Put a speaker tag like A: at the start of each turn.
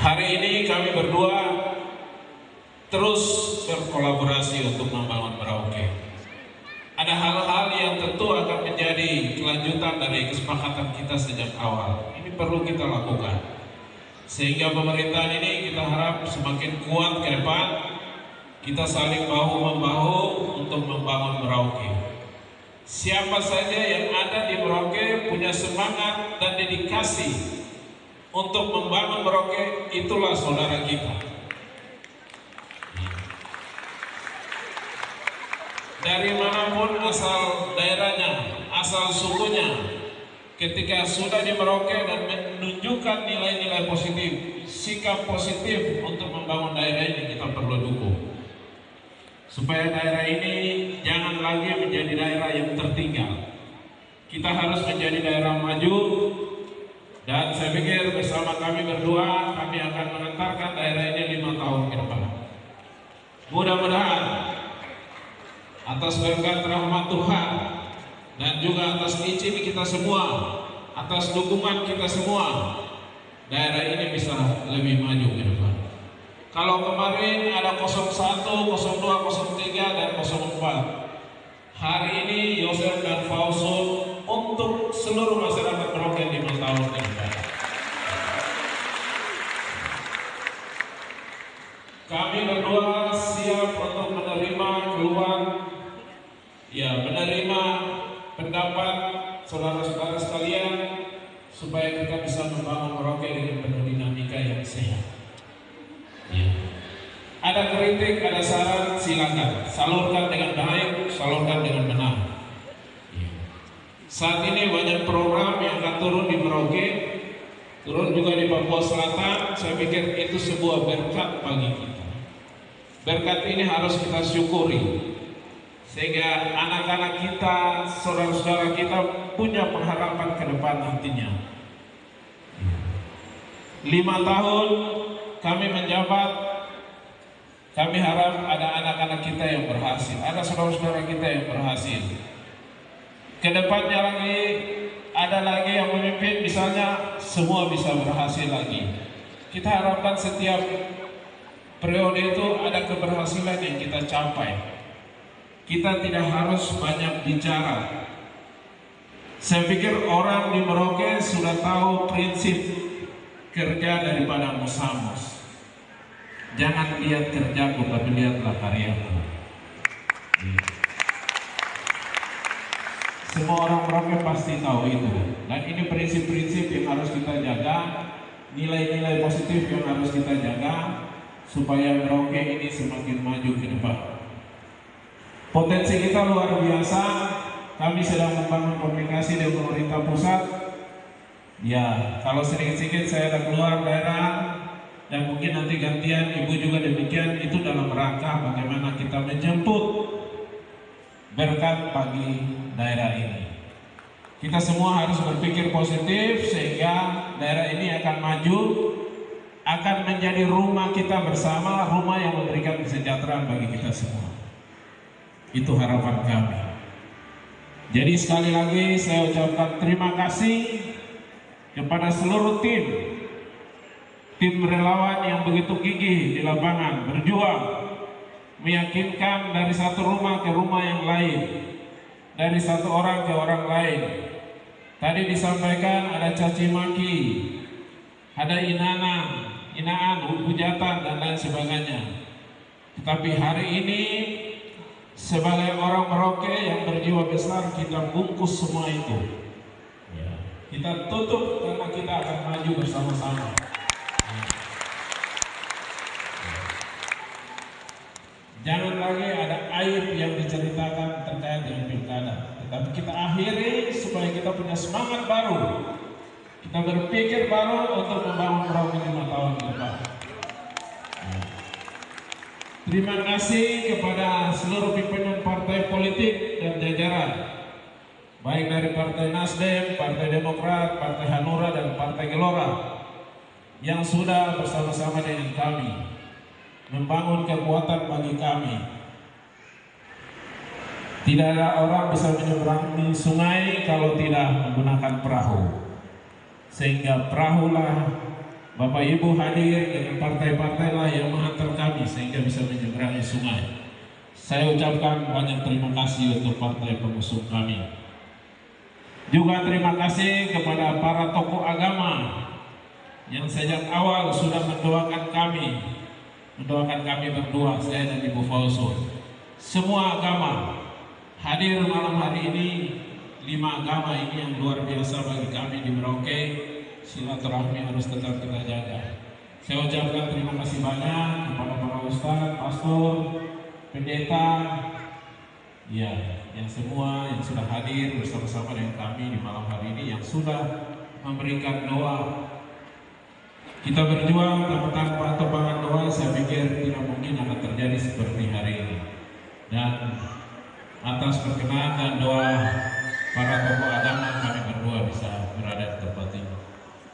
A: Hari ini kami berdua terus berkolaborasi untuk membangun Merauke. Ada hal-hal yang tentu akan menjadi kelanjutan dari kesepakatan kita sejak awal. Ini perlu kita lakukan. Sehingga pemerintahan ini kita harap semakin kuat ke depan. Kita saling bahu-membahu untuk membangun Merauke. Siapa saja yang ada di Merauke punya semangat dan dedikasi untuk membangun Merauke, itulah saudara kita. Dari manapun asal daerahnya, asal sukunya, ketika sudah di Merauke dan menunjukkan nilai-nilai positif, sikap positif untuk membangun daerah ini, kita perlu dukung. Supaya daerah ini jangan lagi menjadi daerah yang tertinggal. Kita harus menjadi daerah maju. Dan saya pikir bersama kami berdua, kami akan mengantarkan daerah ini 5 tahun ke depan. Mudah-mudahan atas berkat rahmat Tuhan dan juga atas izin kita semua, atas dukungan kita semua, daerah ini bisa lebih maju ke depan. Kalau kemarin ada 01, 02, 03, dan 04, hari ini Yosef dan Fausul untuk seluruh masyarakat Merauke 5 tahun ke depan. Kami berdua siap untuk menerima keluhan, menerima pendapat saudara-saudara sekalian supaya kita bisa membangun Merauke dengan penuh dinamika yang sehat. Ada kritik, ada saran, silakan salurkan dengan baik, salurkan dengan benar. Saat ini banyak program yang akan turun di Merauke, turun juga di Papua Selatan. Saya pikir itu sebuah berkat bagi kita. Berkat ini harus kita syukuri, sehingga anak-anak kita, saudara-saudara kita punya pengharapan ke depan nantinya. 5 tahun kami menjabat, kami harap ada anak-anak kita yang berhasil, ada saudara-saudara kita yang berhasil. Kedepannya lagi, ada lagi yang memimpin, misalnya semua bisa berhasil lagi. Kita harapkan setiap periode itu ada keberhasilan yang kita capai. Kita tidak harus banyak bicara. Saya pikir orang di Merauke sudah tahu prinsip kerja daripada musamus. Jangan lihat kerjaku, tapi lihatlah karyaku. Semua orang Merauke pasti tahu itu. Dan ini prinsip-prinsip yang harus kita jaga, nilai-nilai positif yang harus kita jaga, supaya Merauke ini semakin maju ke depan. Potensi kita luar biasa. Kami sedang membangun komunikasi dengan pemerintah pusat. Ya, kalau sedikit-sedikit saya ada keluar daerah, dan mungkin nanti gantian ibu juga demikian, itu dalam rangka bagaimana kita menjemput berkat bagi daerah ini. Kita semua harus berpikir positif sehingga daerah ini akan maju, akan menjadi rumah kita bersama, rumah yang memberikan kesejahteraan bagi kita semua. Itu harapan kami. Jadi sekali lagi saya ucapkan terima kasih kepada seluruh tim relawan yang begitu gigih di lapangan, berjuang, meyakinkan dari satu rumah ke rumah yang lain, dari satu orang ke orang lain. Tadi disampaikan ada caci maki, ada inaan, hujatan, dan lain sebagainya. Tetapi hari ini sebagai orang Merauke yang berjiwa besar, kita bungkus semua itu. Kita tutup karena kita akan maju bersama-sama. Jangan lagi ada aib yang diceritakan terkait dengan pilkada, tetapi kita akhiri supaya kita punya semangat baru. Kita berpikir baru untuk membangun Merauke 5 tahun ke depan. Terima kasih kepada seluruh pimpinan partai politik dan jajaran, baik dari Partai Nasdem, Partai Demokrat, Partai Hanura, dan Partai Gelora, yang sudah bersama-sama dengan kami membangun kekuatan bagi kami. Tidak ada orang bisa menyeberangi sungai kalau tidak menggunakan perahu. Sehingga perahulah Bapak Ibu hadir dengan partai-partai lah yang menghantar kami sehingga bisa menyeberangi sungai. Saya ucapkan banyak terima kasih untuk partai pengusung kami. Juga terima kasih kepada para tokoh agama yang sejak awal sudah mendoakan kami berdua, saya dan Ibu Fausul. Semua agama hadir malam hari ini, 5 agama ini yang luar biasa bagi kami di Merauke. Silaturahmi harus tetap kita jaga. Saya ucapkan terima kasih banyak kepada para ustadz, pastor, pendeta, ya, yang semua yang sudah hadir bersama-sama dengan kami di malam hari ini, yang sudah memberikan doa. Kita berjuang tanpa tebakan doa, saya pikir tidak mungkin akan terjadi seperti hari ini. Dan atas perkenan dan doa para tokoh agama, kami berdua bisa berada di tempat ini.